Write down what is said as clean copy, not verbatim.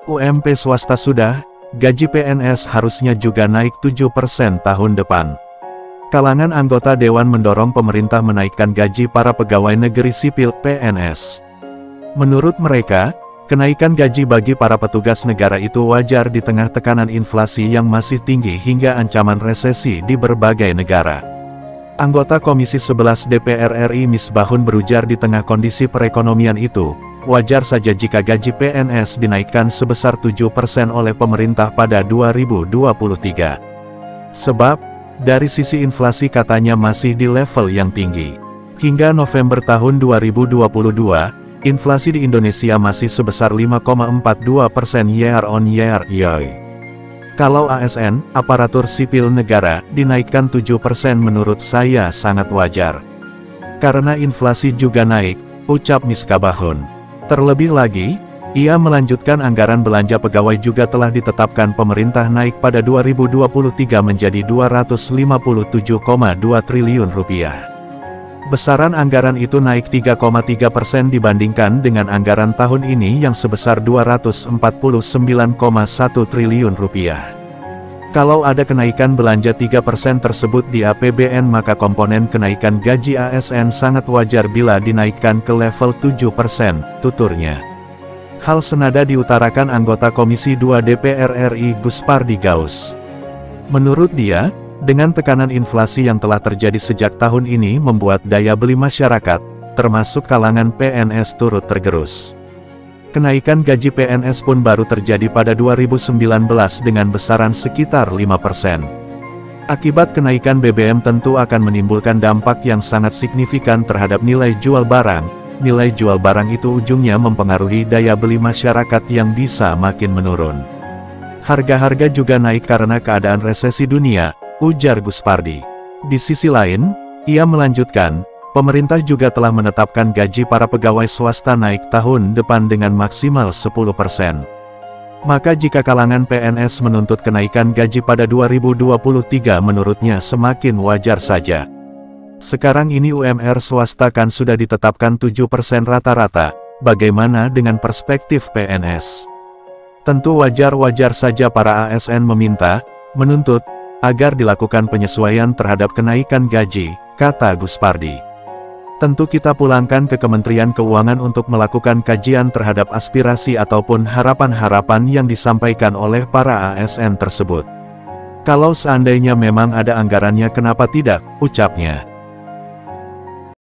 UMP swasta sudah, gaji PNS harusnya juga naik 7% tahun depan. Kalangan anggota Dewan mendorong pemerintah menaikkan gaji para pegawai negeri sipil (PNS). Menurut mereka, kenaikan gaji bagi para petugas negara itu wajar di tengah tekanan inflasi yang masih tinggi hingga ancaman resesi di berbagai negara. Anggota Komisi 11 DPR RI Misbahun berujar di tengah kondisi perekonomian itu, wajar saja jika gaji PNS dinaikkan sebesar 7% oleh pemerintah pada 2023. Sebab, dari sisi inflasi katanya masih di level yang tinggi. Hingga November tahun 2022, inflasi di Indonesia masih sebesar 5,42% year on year. Kalau ASN, aparatur sipil negara, dinaikkan 7% menurut saya sangat wajar. Karena inflasi juga naik, ucap Misbahun. Terlebih lagi, ia melanjutkan anggaran belanja pegawai juga telah ditetapkan pemerintah naik pada 2023 menjadi Rp257,2 triliun. Besaran anggaran itu naik 3,3% dibandingkan dengan anggaran tahun ini yang sebesar Rp249,1 triliun. Kalau ada kenaikan belanja 3% tersebut di APBN maka komponen kenaikan gaji ASN sangat wajar bila dinaikkan ke level 7%, tuturnya. Hal senada diutarakan anggota Komisi 2 DPR RI Guspardi Gaus. Menurut dia, dengan tekanan inflasi yang telah terjadi sejak tahun ini membuat daya beli masyarakat, termasuk kalangan PNS turut tergerus. Kenaikan gaji PNS pun baru terjadi pada 2019 dengan besaran sekitar 5%. Akibat kenaikan BBM tentu akan menimbulkan dampak yang sangat signifikan terhadap nilai jual barang. Nilai jual barang itu ujungnya mempengaruhi daya beli masyarakat yang bisa makin menurun. Harga-harga juga naik karena keadaan resesi dunia, ujar Guspardi. Di sisi lain, ia melanjutkan, pemerintah juga telah menetapkan gaji para pegawai swasta naik tahun depan dengan maksimal 10%. Maka jika kalangan PNS menuntut kenaikan gaji pada 2023 menurutnya semakin wajar saja. Sekarang ini UMR swasta kan sudah ditetapkan 7% rata-rata, bagaimana dengan perspektif PNS? Tentu wajar-wajar saja para ASN menuntut, agar dilakukan penyesuaian terhadap kenaikan gaji, kata Guspardi. Tentu kita pulangkan ke Kementerian Keuangan untuk melakukan kajian terhadap aspirasi ataupun harapan-harapan yang disampaikan oleh para ASN tersebut. Kalau seandainya memang ada anggarannya kenapa tidak, ucapnya.